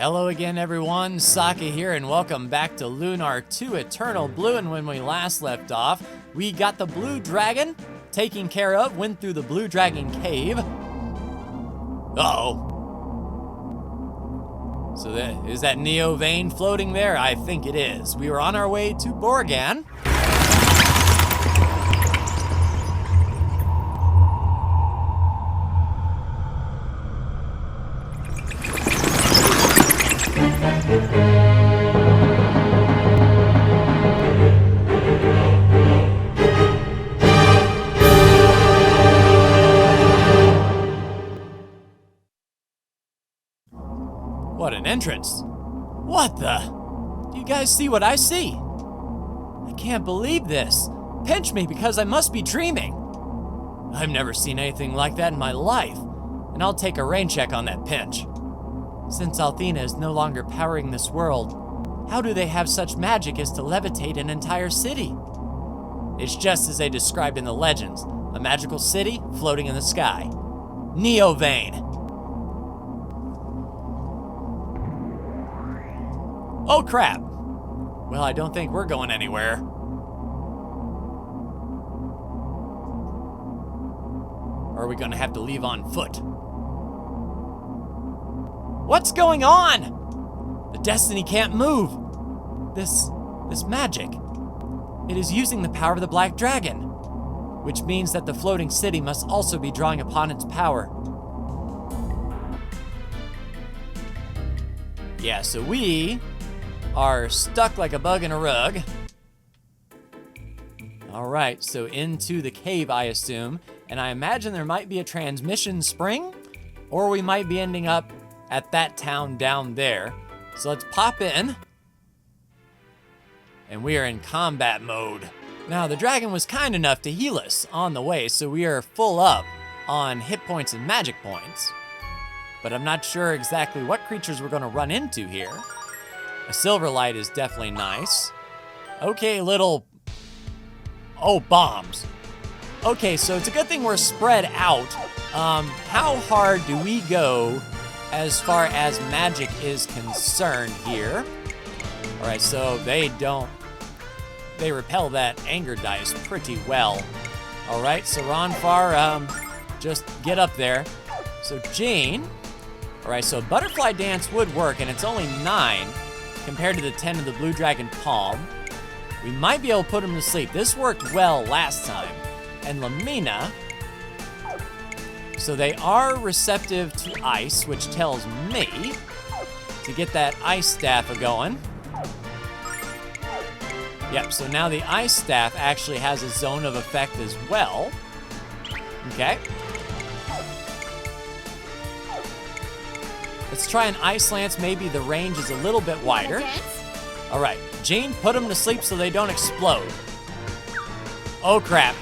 Hello again everyone, Saka here, and welcome back to Lunar 2 Eternal Blue. And when we last left off, we got the blue dragon taken care of, went through the blue dragon cave. Uh-oh. So is that Neo vein floating there? I think it is. We were on our way to Borgan. What an entrance. What the? Do you guys see what I see? I can't believe this. Pinch me because I must be dreaming. I've never seen anything like that in my life, and I'll take a rain check on that pinch. Since Althena is no longer powering this world, how do they have such magic as to levitate an entire city? It's just as they described in the legends, a magical city floating in the sky. Neo vein. Oh crap! Well, I don't think we're going anywhere. Or are we gonna have to leave on foot? What's going on? The Destiny can't move. This magic. It is using the power of the Black Dragon, which means that the floating city must also be drawing upon its power. Yeah, so we are stuck like a bug in a rug. All right, so into the cave, I assume. And I imagine there might be a transmission spring, or we might be ending up at that town down there. So let's pop in. And we are in combat mode. Now, the dragon was kind enough to heal us on the way, so we are full up on hit points and magic points. But I'm not sure exactly what creatures we're gonna run into here. A silver light is definitely nice. Okay, little... Oh, bombs. Okay, so it's a good thing we're spread out. How hard do we go as far as magic is concerned here? All right, so they repel that anger dice pretty well. All right, so Ronfar, just get up there. So Jane, all right, so Butterfly Dance would work, and it's only 9 compared to the 10 of the Blue Dragon Palm. We might be able to put him to sleep. This worked well last time. And Lamina, so they are receptive to ice, which tells me to get that ice staff a-going. Yep, so now the ice staff actually has a zone of effect as well. Okay. Let's try an ice lance. Maybe the range is a little bit wider. All right, Jane, put them to sleep so they don't explode. Oh crap.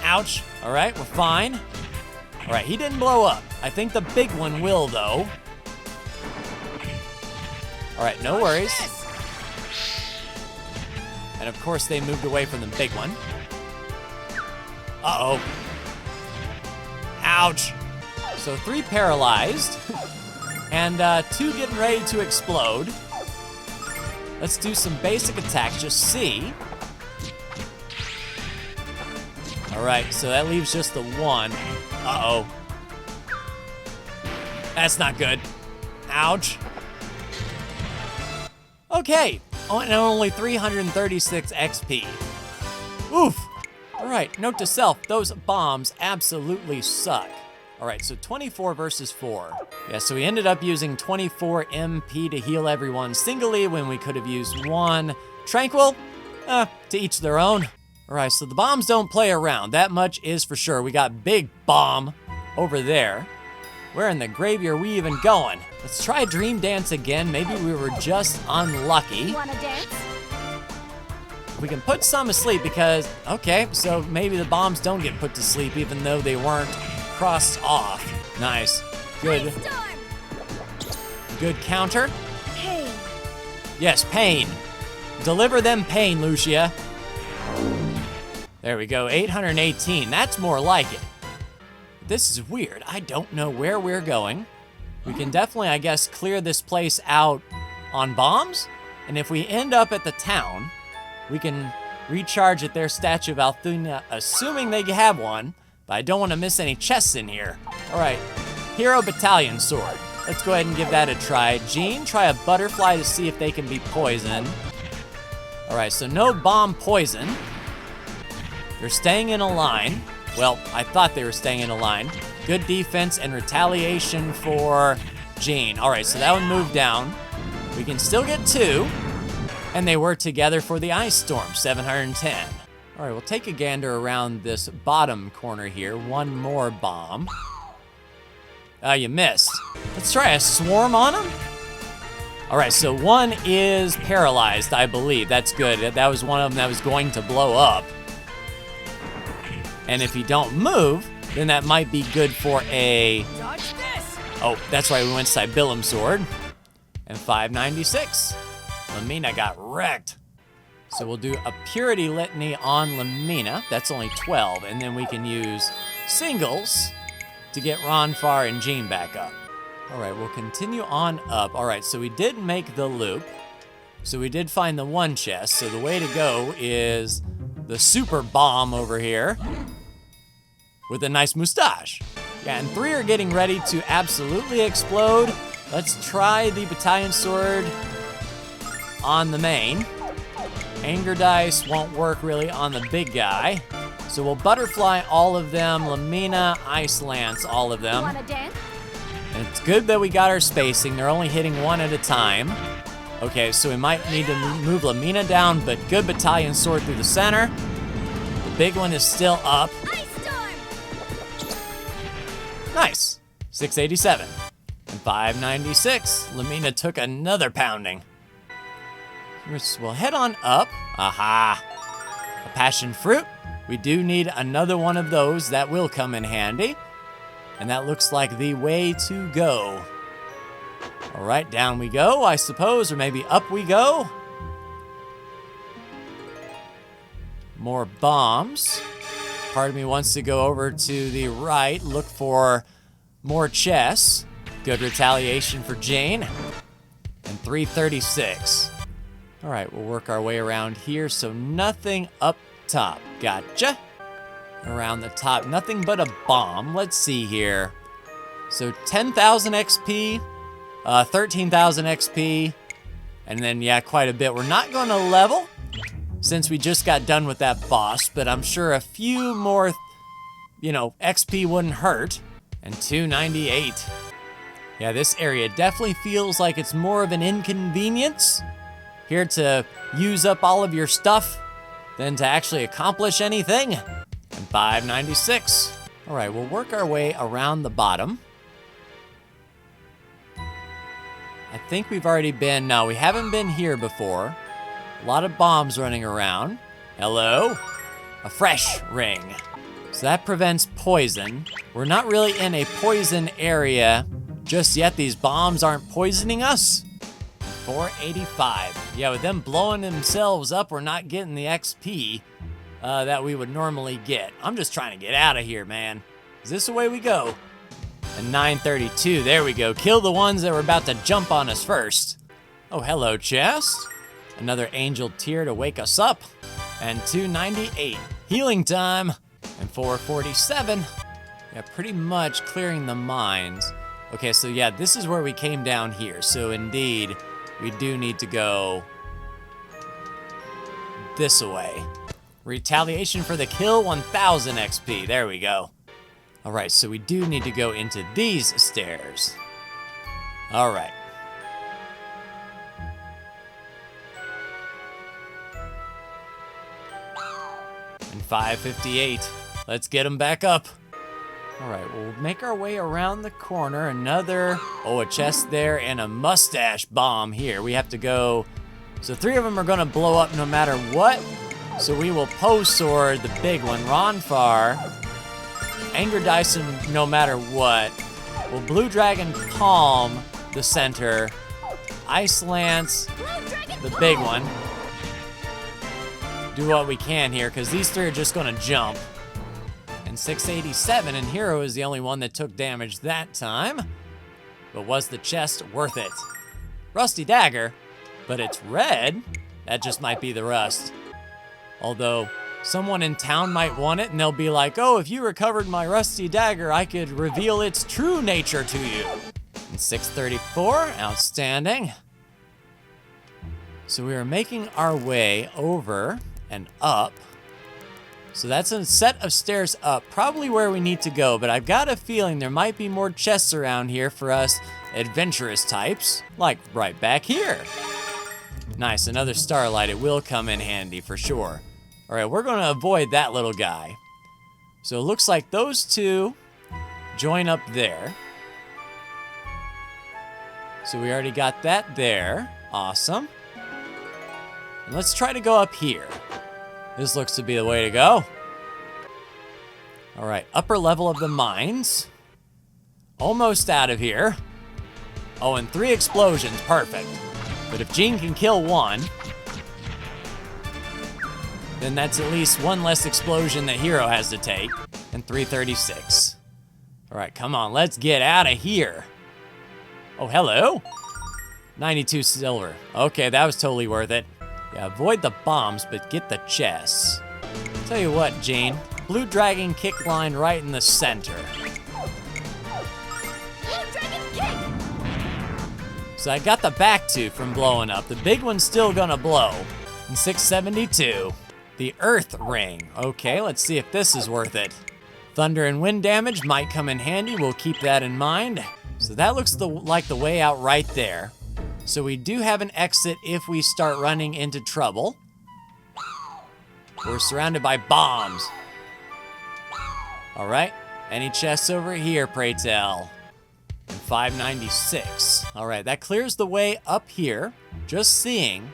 Ouch. All right, we're fine. All right, he didn't blow up. I think the big one will, though. All right, no worries. And of course, they moved away from the big one. Uh-oh. Ouch. So 3 paralyzed. And 2 getting ready to explode. Let's do some basic attacks, just see. All right, so that leaves just the 1. Uh-oh. That's not good. Ouch. Okay, and only 336 XP. Oof. All right, note to self, those bombs absolutely suck. All right, so 24 versus 4. Yeah, so we ended up using 24 MP to heal everyone singly when we could have used 1. Tranquil? To each their own. All right, so the bombs don't play around. That much is for sure. We got Big Bomb over there. Where in the gravy are we even going? Let's try Dream Dance again. Maybe we were just unlucky. Wanna dance? We can put some asleep because, okay, so maybe the bombs don't get put to sleep even though they weren't crossed off. Nice. Good. Good counter. Pain. Yes, pain. Deliver them pain, Lucia. There we go, 818. That's more like it. This is weird. I don't know where we're going. We can definitely, I guess, clear this place out on bombs. And if we end up at the town, we can recharge at their statue of Althuna, assuming they have one. But I don't want to miss any chests in here. All right, Hero Battalion Sword. Let's go ahead and give that a try. Gene, try a butterfly to see if they can be poisoned. All right, so no bomb poison. They're staying in a line. Well, I thought they were staying in a line. Good defense and retaliation for Gene. All right, so that one moved down. We can still get 2. And they were together for the Ice Storm, 710. All right, we'll take a gander around this bottom corner here. One more bomb. You missed. Let's try a swarm on them. All right, so one is paralyzed, I believe. That's good. That was one of them that was going to blow up. And if you don't move, then that might be good for a... Dodge this! Oh, that's right, we went Sibyllum Sword. And 596. Lamina got wrecked. So we'll do a Purity Litany on Lamina. That's only 12. And then we can use singles to get Ronfar and Gene back up. All right, we'll continue on up. All right, so we did make the loop. So we did find the one chest. So the way to go is the super bomb over here with a nice mustache. Yeah, and 3 are getting ready to absolutely explode. Let's try the Battalion Sword on the main. Anger Dice won't work really on the big guy. So we'll butterfly all of them, Lamina, Ice Lance, all of them. Wanna dance? And it's good that we got our spacing. They're only hitting 1 at a time. Okay, so we might need to move Lamina down, but good Battalion Sword through the center. The big one is still up. Ice Storm! Nice. 687. And 596. Lamina took another pounding. We'll head on up. Aha. A passion fruit. We do need another one of those. That will come in handy. And that looks like the way to go. All right, down we go, I suppose, or maybe up we go. More bombs. Part of me wants to go over to the right, look for more chests. Good retaliation for Jane. And 336. All right, we'll work our way around here. So nothing up top. Gotcha. Around the top, nothing but a bomb. Let's see here. So 10,000 XP, 13,000 XP, and then, yeah, quite a bit. We're not going to level since we just got done with that boss, but I'm sure a few more, XP wouldn't hurt. And 298. Yeah, this area definitely feels like it's more of an inconvenience here to use up all of your stuff than to actually accomplish anything. And 596. All right, we'll work our way around the bottom. I think we've already been, no, we haven't been here before. A lot of bombs running around. Hello? A fresh ring. So that prevents poison. We're not really in a poison area just yet. These bombs aren't poisoning us. 485. Yeah, with them blowing themselves up, we're not getting the XP that we would normally get. I'm just trying to get out of here, man. Is this the way we go? And 932, there we go. Kill the ones that were about to jump on us first. Oh, hello, chest. Another angel tear to wake us up. And 298, healing time. And 447, yeah, pretty much clearing the mines. Okay, so yeah, this is where we came down here. So indeed, we do need to go this way. Retaliation for the kill, 1,000 XP. There we go. All right, so we do need to go into these stairs. All right. And 558. Let's get them back up. All right, we'll make our way around the corner. Another, a chest there and a mustache bomb here. We have to go, so 3 of them are gonna blow up no matter what. So we will post sword the big one, Ronfar. Anger Dyson no matter what. We'll Blue Dragon Palm the center. Ice Lance, the big one. Do what we can here, because these 3 are just gonna jump. And 687, and Hero is the only one that took damage that time. But was the chest worth it? Rusty dagger, but it's red? That just might be the rust. Although, someone in town might want it and they'll be like, oh, if you recovered my rusty dagger, I could reveal its true nature to you. And 634, outstanding. So we are making our way over and up. So that's a set of stairs up, probably where we need to go, but I've got a feeling there might be more chests around here for us adventurous types, like right back here. Nice, another starlight. It will come in handy for sure. All right, we're gonna avoid that little guy. So it looks like those two join up there. So we already got that there. Awesome. And let's try to go up here. This looks to be the way to go. All right, upper level of the mines. Almost out of here. Oh, and 3 explosions, perfect. But if Gene can kill one, then that's at least 1 less explosion that Hero has to take. And 336. All right, come on, let's get out of here. Oh, hello. 92 silver. Okay, that was totally worth it. Yeah, avoid the bombs, but get the chests. Tell you what, Gene. Blue Dragon kick line right in the center. Blue Dragon kick! So I got the back 2 from blowing up. The big one's still gonna blow. And 672. The Earth Ring. Okay, let's see if this is worth it. Thunder and wind damage might come in handy. We'll keep that in mind. So that looks like the way out right there. So we do have an exit if we start running into trouble. We're surrounded by bombs. All right, any chests over here, pray tell? And 596. All right, that clears the way up here. Just seeing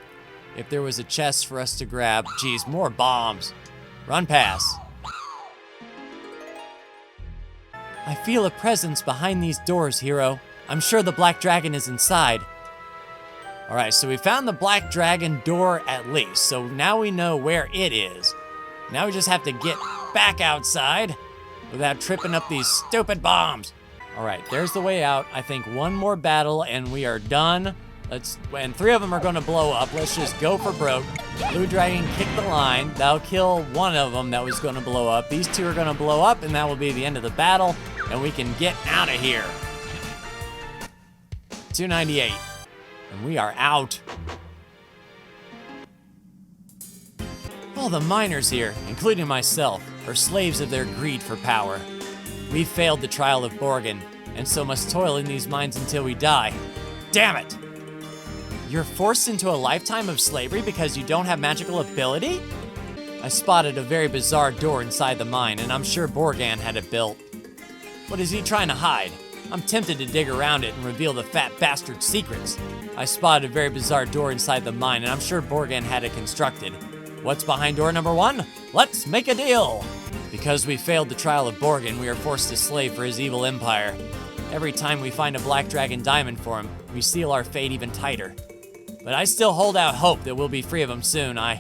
if there was a chest for us to grab. Geez, more bombs. Run past. I feel a presence behind these doors, Hero. I'm sure the Black Dragon is inside. All right, so we found the Black Dragon door at least, so now we know where it is. Now we just have to get back outside without tripping up these stupid bombs. All right, there's the way out. I think one more battle and we are done. And 3 of them are gonna blow up. Let's just go for broke. Blue Dragon kick the line. That'll kill one of them that was gonna blow up. These 2 are gonna blow up and that will be the end of the battle and we can get out of here. 298. And we are out. All the miners here, including myself, are slaves of their greed for power. We've failed the trial of Borgin, and so must toil in these mines until we die. Damn it! You're forced into a lifetime of slavery because you don't have magical ability? I spotted a very bizarre door inside the mine, and I'm sure Borgan had it built. What is he trying to hide? I'm tempted to dig around it and reveal the fat bastard's secrets. I spotted a very bizarre door inside the mine, and I'm sure Borgan had it constructed. What's behind door number 1? Let's make a deal! Because we failed the trial of Borgan, we are forced to slave for his evil empire. Every time we find a Black Dragon diamond for him, we seal our fate even tighter. But I still hold out hope that we'll be free of him soon. I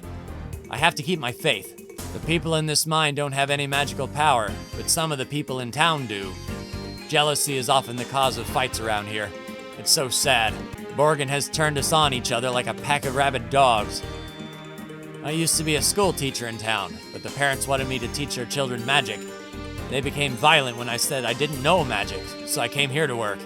have to keep my faith. The people in this mine don't have any magical power, but some of the people in town do. Jealousy is often the cause of fights around here. It's so sad. Borgin has turned us on each other like a pack of rabid dogs. I used to be a school teacher in town, but the parents wanted me to teach their children magic. They became violent when I said I didn't know magic, so I came here to work.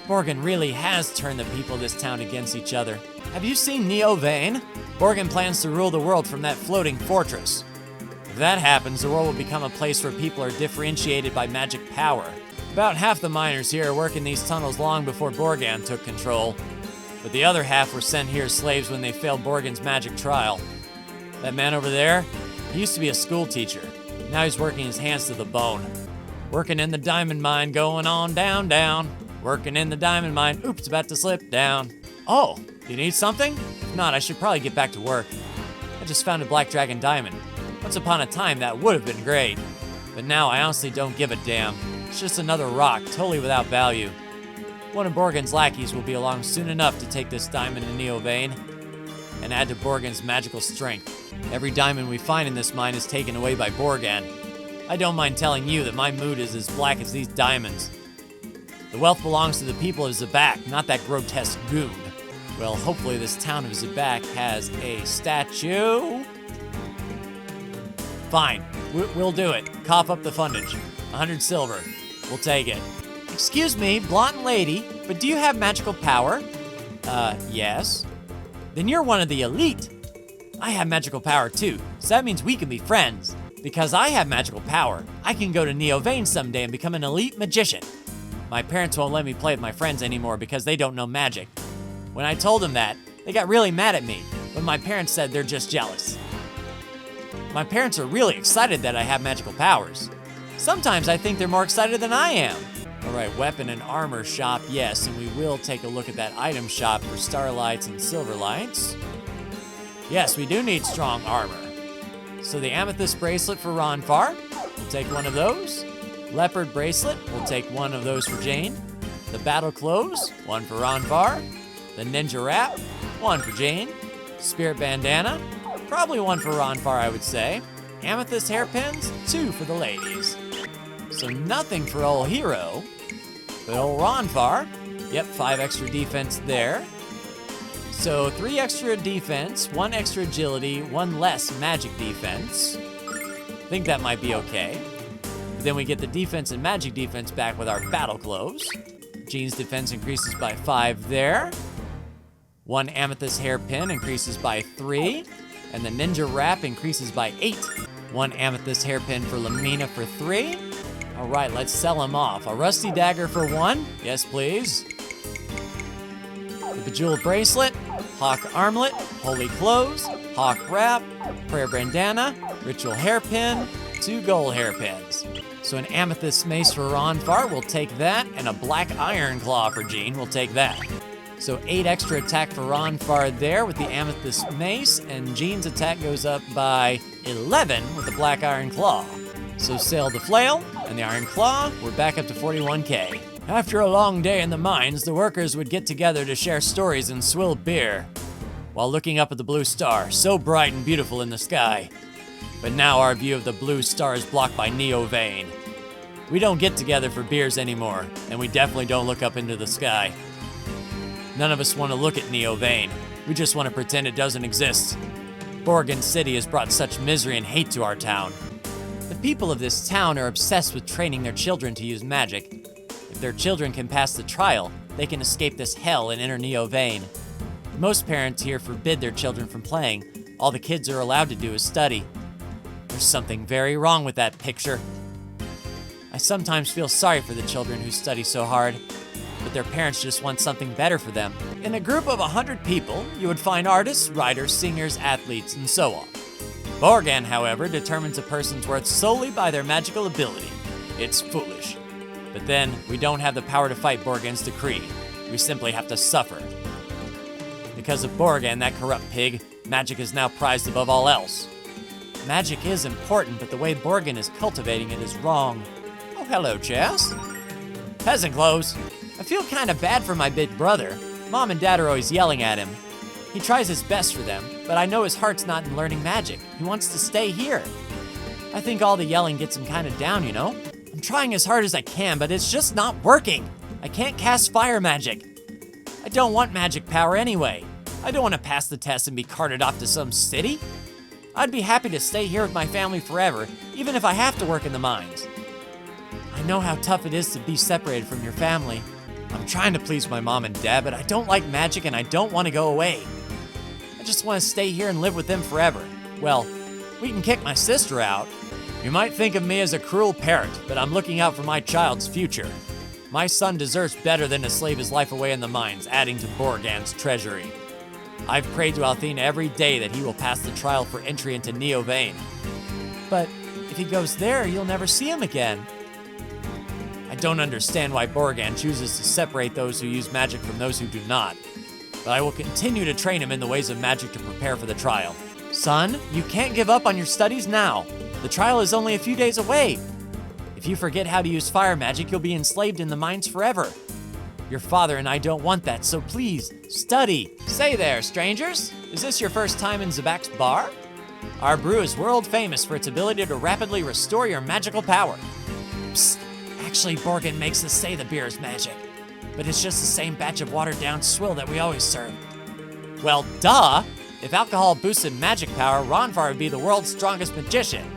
Borgin really has turned the people of this town against each other. Have you seen Neo Vane? Borgin plans to rule the world from that floating fortress. If that happens, the world will become a place where people are differentiated by magic power. About half the miners here are working these tunnels long before Borgan took control, but the other half were sent here as slaves when they failed Borgan's magic trial. That man over there, he used to be a school teacher. Now he's working his hands to the bone. Working in the diamond mine, going on down, down. Working in the diamond mine, oops, about to slip down. Oh, do you need something? If not, I should probably get back to work. I just found a Black Dragon diamond. Once upon a time, that would have been great. But now I honestly don't give a damn. It's just another rock, totally without value. One of Borgan's lackeys will be along soon enough to take this diamond to Neo Vane and add to Borgan's magical strength. Every diamond we find in this mine is taken away by Borgan. I don't mind telling you that my mood is as black as these diamonds. The wealth belongs to the people of Zabak, not that grotesque goon. Well, hopefully this town of Zabak has a statue. Fine, we'll do it. Cough up the fundage. 100 silver. We'll take it. Excuse me, blonde lady, but do you have magical power? Yes. Then you're one of the elite. I have magical power too, so that means we can be friends. Because I have magical power, I can go to Neovane someday and become an elite magician. My parents won't let me play with my friends anymore because they don't know magic. When I told them that, they got really mad at me, but my parents said they're just jealous. My parents are really excited that I have magical powers. Sometimes I think they're more excited than I am. All right, weapon and armor shop, yes, and we will take a look at that item shop for starlights and silverlights. Yes, we do need strong armor. So the amethyst bracelet for Ronfar, we'll take one of those. Leopard bracelet, we'll take one of those for Jane. The battle clothes, one for Ronfar. The ninja wrap, one for Jane. Spirit bandana, probably one for Ronfar, I would say. Amethyst hairpins, 2 for the ladies. So nothing for old Hero, but old Ronfar, yep, 5 extra defense there. So 3 extra defense, 1 extra agility, 1 less magic defense. I think that might be okay. But then we get the defense and magic defense back with our battle clothes. Jean's defense increases by 5 there. 1 amethyst hairpin increases by 3. And the ninja wrap increases by 8. 1 amethyst hairpin for Lamina for 3. All right, let's sell them off. A rusty dagger for 1. Yes, please. The bejeweled bracelet, hawk armlet, holy clothes, hawk wrap, prayer bandana, ritual hairpin, 2 gold hairpins. So an amethyst mace for Ronfar, we'll take that, and a black iron claw for Jean, we'll take that. So 8 extra attack for Ronfar there with the amethyst mace, and Jean's attack goes up by 11 with the black iron claw. So sail the flail and the iron claw, we're back up to 41k. After a long day in the mines, the workers would get together to share stories and swill beer, while looking up at the blue star, so bright and beautiful in the sky. But now our view of the blue star is blocked by Neovane. We don't get together for beers anymore, and we definitely don't look up into the sky. None of us want to look at Neovane. We just want to pretend it doesn't exist. Borgen City has brought such misery and hate to our town. The people of this town are obsessed with training their children to use magic. If their children can pass the trial, they can escape this hell and enter Neovane. Most parents here forbid their children from playing. All the kids are allowed to do is study. There's something very wrong with that picture. I sometimes feel sorry for the children who study so hard, but their parents just want something better for them. In a group of 100 people, you would find artists, writers, singers, athletes, and so on. Borgan, however, determines a person's worth solely by their magical ability. It's foolish. But then, we don't have the power to fight Borgan's decree. We simply have to suffer. Because of Borgan, that corrupt pig, magic is now prized above all else. Magic is important, but the way Borgan is cultivating it is wrong. Oh, hello, Chess. Peasant clothes. I feel kind of bad for my big brother. Mom and Dad are always yelling at him. He tries his best for them, but I know his heart's not in learning magic. He wants to stay here. I think all the yelling gets him kind of down, you know? I'm trying as hard as I can, but it's just not working. I can't cast fire magic. I don't want magic power anyway. I don't want to pass the test and be carted off to some city. I'd be happy to stay here with my family forever, even if I have to work in the mines. I know how tough it is to be separated from your family. I'm trying to please my mom and dad, but I don't like magic and I don't want to go away. I just want to stay here and live with them forever. Well, we can kick my sister out. You might think of me as a cruel parent, but I'm looking out for my child's future. My son deserves better than to slave his life away in the mines, adding to Borgan's treasury. I've prayed to Althena every day that he will pass the trial for entry into Neovane. But if he goes there, you'll never see him again. I don't understand why Borgan chooses to separate those who use magic from those who do not, but I will continue to train him in the ways of magic to prepare for the trial. Son, you can't give up on your studies now. The trial is only a few days away. If you forget how to use fire magic, you'll be enslaved in the mines forever. Your father and I don't want that, so please, study. Say there, strangers. Is this your first time in Zabak's bar? Our brew is world famous for its ability to rapidly restore your magical power. Psst, actually, Borgan makes us say the beer is magic. but it's just the same batch of watered-down swill that we always serve. Well, duh! If alcohol boosted magic power, Ronfar would be the world's strongest magician.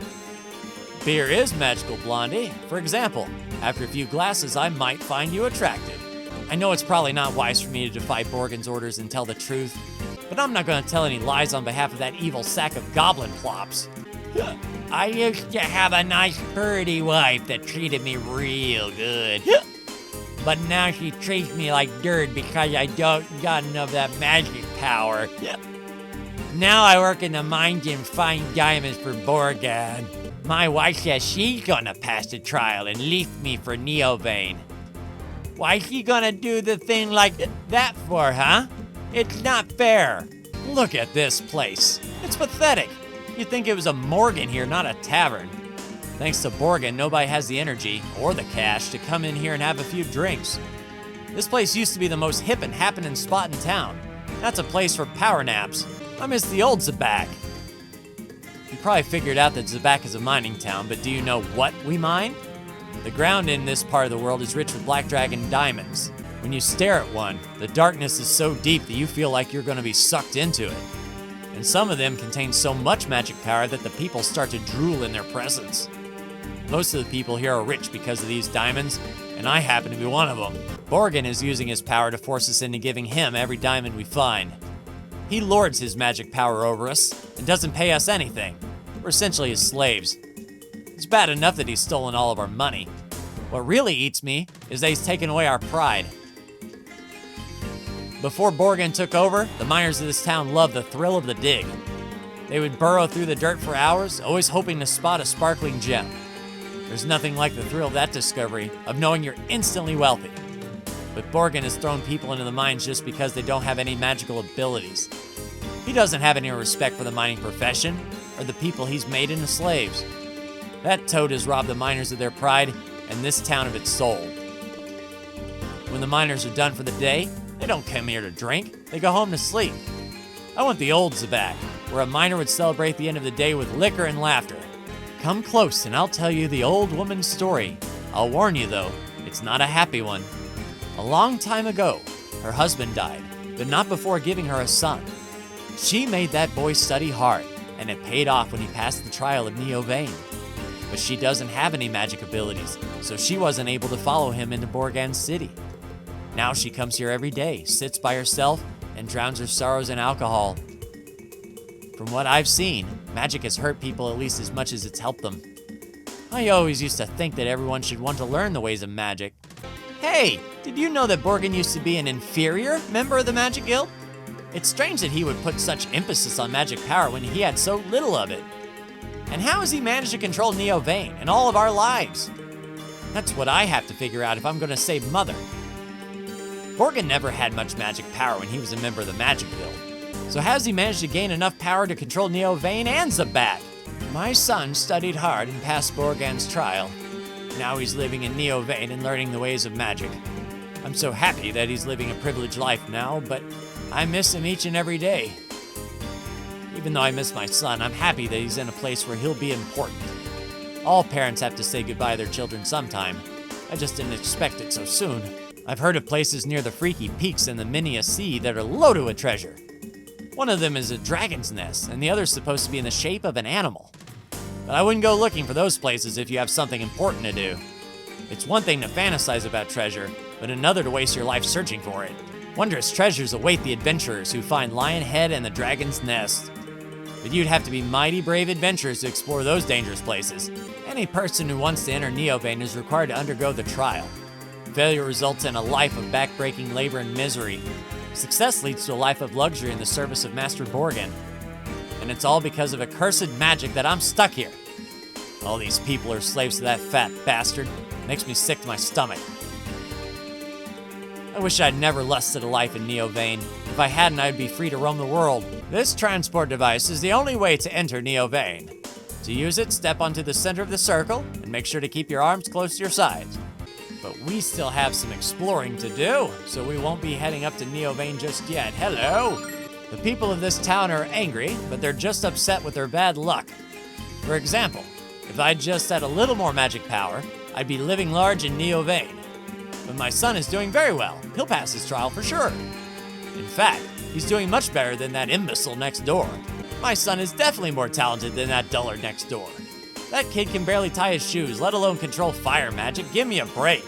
Beer is magical, Blondie. For example, after a few glasses, I might find you attractive. I know it's probably not wise for me to defy Borgen's orders and tell the truth, but I'm not going to tell any lies on behalf of that evil sack of goblin plops. I used to have a nice birdie wife that treated me real good. But now she treats me like dirt because I don't got enough of that magic power. Now I work in the mines and find diamonds for Borgen. My wife says she's gonna pass the trial and leave me for Neovane. Why's she gonna do the thing like that for, huh? It's not fair. Look at this place. It's pathetic. You'd think it was a Morgan here, not a tavern. Thanks to Borgen, nobody has the energy or the cash to come in here and have a few drinks. This place used to be the most hip and happening spot in town. That's a place for power naps. I miss the old Zabak. You probably figured out that Zabak is a mining town, but do you know what we mine? The ground in this part of the world is rich with black dragon diamonds. When you stare at one, the darkness is so deep that you feel like you're going to be sucked into it. And some of them contain so much magic power that the people start to drool in their presence. Most of the people here are rich because of these diamonds, and I happen to be one of them. Borgen is using his power to force us into giving him every diamond we find. He lords his magic power over us and doesn't pay us anything. We're essentially his slaves. It's bad enough that he's stolen all of our money. What really eats me is that he's taken away our pride. Before Borgen took over, the miners of this town loved the thrill of the dig. They would burrow through the dirt for hours, always hoping to spot a sparkling gem. There's nothing like the thrill of that discovery, of knowing you're instantly wealthy. But Borgen has thrown people into the mines just because they don't have any magical abilities. He doesn't have any respect for the mining profession, or the people he's made into slaves. That toad has robbed the miners of their pride, and this town of its soul. When the miners are done for the day, they don't come here to drink, they go home to sleep. I want the old Zabak, where a miner would celebrate the end of the day with liquor and laughter. Come close and I'll tell you the old woman's story. I'll warn you though, it's not a happy one. A long time ago, her husband died, but not before giving her a son. She made that boy study hard, and it paid off when he passed the trial of Neovane. But she doesn't have any magic abilities, so she wasn't able to follow him into Borgan City. Now she comes here every day, sits by herself, and drowns her sorrows in alcohol. From what I've seen, magic has hurt people at least as much as it's helped them. I always used to think that everyone should want to learn the ways of magic. Hey, did you know that Borgen used to be an inferior member of the Magic Guild? It's strange that he would put such emphasis on magic power when he had so little of it. And how has he managed to control Neovane and all of our lives? That's what I have to figure out if I'm going to save Mother. Borgen never had much magic power when he was a member of the Magic Guild. So how has he managed to gain enough power to control Neovane and Zabak? My son studied hard and passed Borgan's trial. Now he's living in Neovane and learning the ways of magic. I'm so happy that he's living a privileged life now, but I miss him each and every day. Even though I miss my son, I'm happy that he's in a place where he'll be important. All parents have to say goodbye to their children sometime. I just didn't expect it so soon. I've heard of places near the Freaky Peaks in the Minia Sea that are loaded with treasure. One of them is a dragon's nest, and the other's supposed to be in the shape of an animal. But I wouldn't go looking for those places if you have something important to do. It's one thing to fantasize about treasure, but another to waste your life searching for it. Wondrous treasures await the adventurers who find Lion Head and the Dragon's Nest. But you'd have to be mighty brave adventurers to explore those dangerous places. Any person who wants to enter Neovane is required to undergo the trial. Failure results in a life of backbreaking labor and misery. Success leads to a life of luxury in the service of Master Borgen. And it's all because of accursed magic that I'm stuck here. All these people are slaves to that fat bastard. Makes me sick to my stomach. I wish I'd never lusted a life in Neovane. If I hadn't, I'd be free to roam the world. This transport device is the only way to enter Neovane. To use it, step onto the center of the circle and make sure to keep your arms close to your sides. But we still have some exploring to do, so we won't be heading up to Neovane just yet. Hello! The people of this town are angry, but they're just upset with their bad luck. For example, if I'd just had a little more magic power, I'd be living large in Neovane. But my son is doing very well. He'll pass his trial for sure. In fact, he's doing much better than that imbecile next door. My son is definitely more talented than that dullard next door. That kid can barely tie his shoes, let alone control fire magic. Give me a break.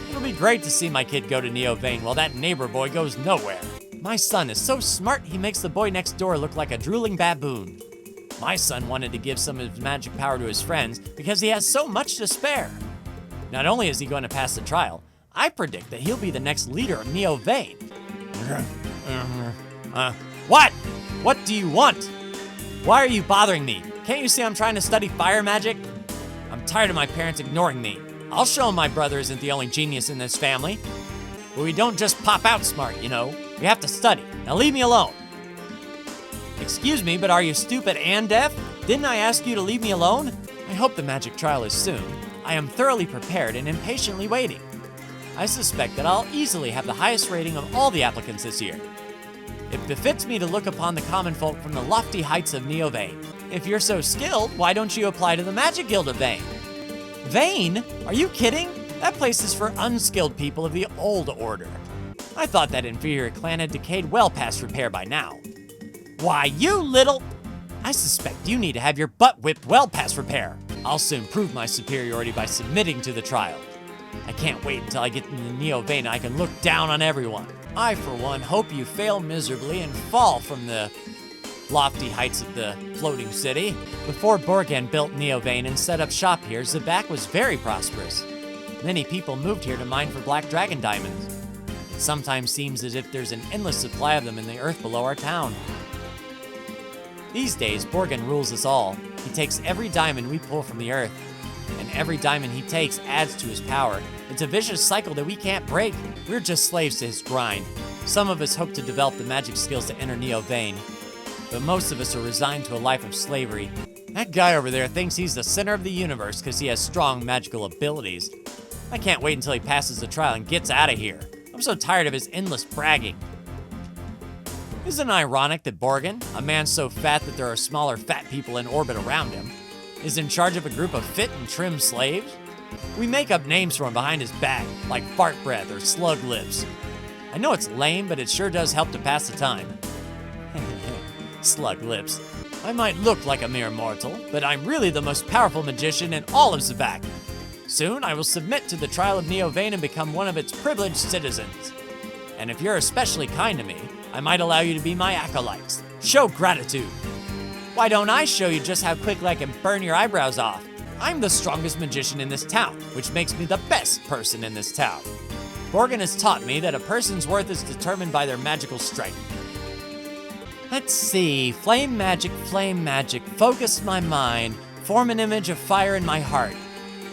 It'll be great to see my kid go to Neo Vane while that neighbor boy goes nowhere. My son is so smart, he makes the boy next door look like a drooling baboon. My son wanted to give some of his magic power to his friends because he has so much to spare. Not only is he going to pass the trial, I predict that he'll be the next leader of Neo Vane. What? What do you want? Why are you bothering me? Can't you see I'm trying to study fire magic? I'm tired of my parents ignoring me. I'll show them my brother isn't the only genius in this family. But we don't just pop out smart, you know. We have to study. Now leave me alone. Excuse me, but are you stupid and deaf? Didn't I ask you to leave me alone? I hope the magic trial is soon. I am thoroughly prepared and impatiently waiting. I suspect that I'll easily have the highest rating of all the applicants this year. It befits me to look upon the common folk from the lofty heights of Neo Vane. If you're so skilled, why don't you apply to the Magic Guild of Vane? Vane? Are you kidding? That place is for unskilled people of the old order. I thought that inferior clan had decayed well past repair by now. Why, you little... I suspect you need to have your butt whipped well past repair. I'll soon prove my superiority by submitting to the trial. I can't wait until I get into Neo Vane and I can look down on everyone. I, for one, hope you fail miserably and fall from the lofty heights of the floating city. Before Borgen built Neo Vane and set up shop here, Zabak was very prosperous. Many people moved here to mine for Black Dragon diamonds. It sometimes seems as if there's an endless supply of them in the earth below our town. These days, Borgen rules us all. He takes every diamond we pull from the earth, and every diamond he takes adds to his power. It's a vicious cycle that we can't break. We're just slaves to his grind. Some of us hope to develop the magic skills to enter Neo Vane, but most of us are resigned to a life of slavery. That guy over there thinks he's the center of the universe because he has strong magical abilities. I can't wait until he passes the trial and gets out of here. I'm so tired of his endless bragging. Isn't it ironic that Borgen, a man so fat that there are smaller fat people in orbit around him, is in charge of a group of fit and trim slaves? We make up names for him behind his back, like Fart Breath or Slug Lips. I know it's lame, but it sure does help to pass the time. Slug Lips. I might look like a mere mortal, but I'm really the most powerful magician in all of Zabak. Soon, I will submit to the trial of Neo Vane and become one of its privileged citizens. And if you're especially kind to me, I might allow you to be my acolytes. Show gratitude. Why don't I show you just how quickly I can burn your eyebrows off? I'm the strongest magician in this town, which makes me the best person in this town. Borgen has taught me that a person's worth is determined by their magical strength. Let's see, flame magic, focus my mind, form an image of fire in my heart.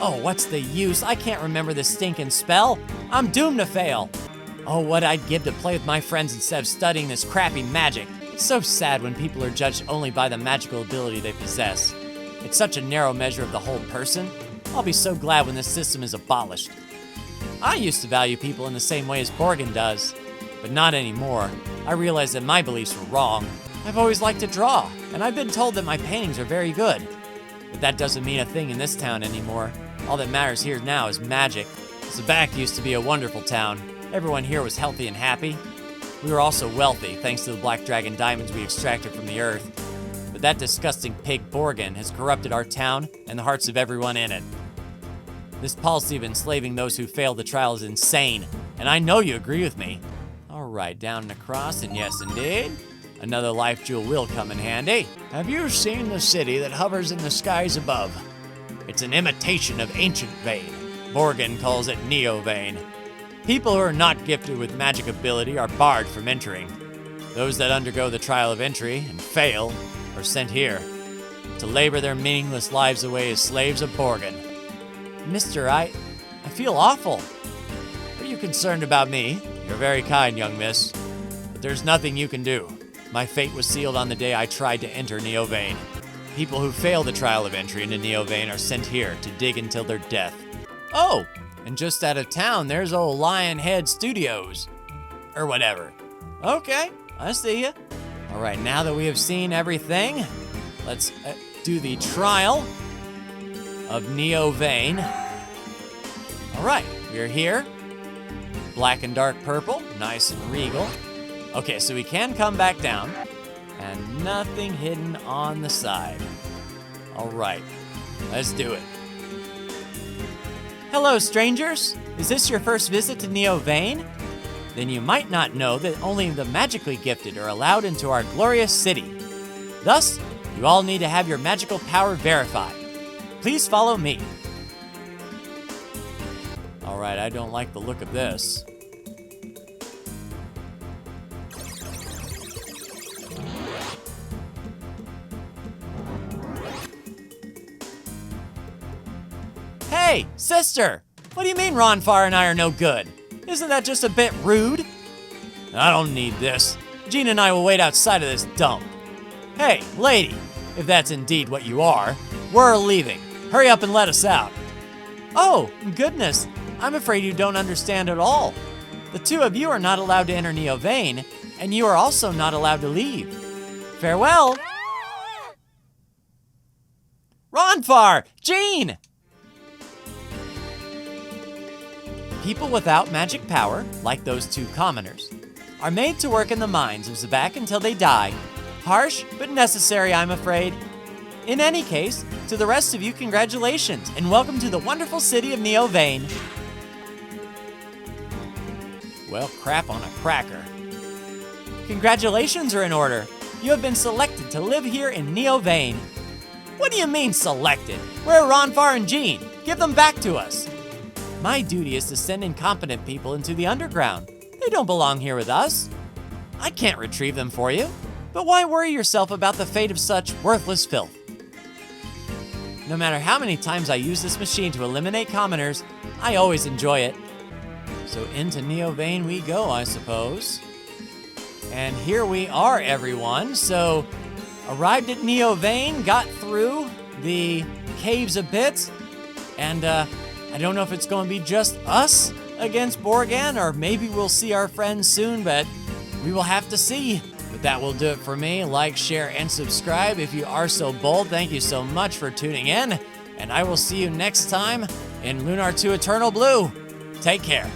Oh, what's the use? I can't remember the stinking spell. I'm doomed to fail. Oh, what I'd give to play with my friends instead of studying this crappy magic. It's so sad when people are judged only by the magical ability they possess. It's such a narrow measure of the whole person. I'll be so glad when this system is abolished. I used to value people in the same way as Borgen does, but not anymore. I realized that my beliefs were wrong. I've always liked to draw, and I've been told that my paintings are very good. But that doesn't mean a thing in this town anymore. All that matters here now is magic. Zabak used to be a wonderful town. Everyone here was healthy and happy. We were also wealthy, thanks to the Black Dragon diamonds we extracted from the earth. But that disgusting pig Borgen has corrupted our town and the hearts of everyone in it. This policy of enslaving those who fail the trial is insane, and I know you agree with me. All right, down and across, and yes indeed, another life jewel will come in handy. Have you seen the city that hovers in the skies above? It's an imitation of ancient Vane. Borgen calls it Neo Vane. People who are not gifted with magic ability are barred from entering. Those that undergo the trial of entry and fail are sent here to labor their meaningless lives away as slaves of Borgen. Mister, I feel awful. Are you concerned about me? You're very kind, young miss. But there's nothing you can do. My fate was sealed on the day I tried to enter Neo Vane. People who fail the trial of entry into Neo Vane are sent here to dig until their death. Oh! And just out of town, there's old Lionhead Studios. Or whatever. Okay, I see ya. All right, now that we have seen everything, let's do the trial of Neo Vane. All right, we're here. black and dark purple, nice and regal. Okay, so we can come back down, and nothing hidden on the side. All right, let's do it. Hello, strangers. Is this your first visit to Neo Vane? Then you might not know that only the magically gifted are allowed into our glorious city. Thus, you all need to have your magical power verified. Please follow me. All right, I don't like the look of this. Hey, sister! What do you mean Ronfar and I are no good? Isn't that just a bit rude? I don't need this. Jean and I will wait outside of this dump. Hey, lady, if that's indeed what you are, we're leaving. Hurry up and let us out. Oh, goodness, I'm afraid you don't understand at all. The two of you are not allowed to enter Neo Vane, and you are also not allowed to leave. Farewell. Ronfar! Jean! People without magic power, like those two commoners, are made to work in the mines of Zabak until they die. Harsh, but necessary, I'm afraid. In any case, to the rest of you, congratulations, and welcome to the wonderful city of Neo Vane. Well, crap on a cracker. Congratulations are in order. You have been selected to live here in Neo Vane. What do you mean, selected? Where are Ronfar and Jean? Give them back to us. My duty is to send incompetent people into the underground. They don't belong here with us. I can't retrieve them for you, but why worry yourself about the fate of such worthless filth? No matter how many times I use this machine to eliminate commoners, I always enjoy it. So into Neo Vane we go, I suppose. And here we are, everyone. So, arrived at Neo Vane, got through the caves a bit, and I don't know if it's going to be just us against Borgan, or maybe we'll see our friends soon, but we will have to see. But that will do it for me. Like, share, and subscribe if you are so bold. Thank you so much for tuning in, and I will see you next time in Lunar 2 Eternal Blue. Take care.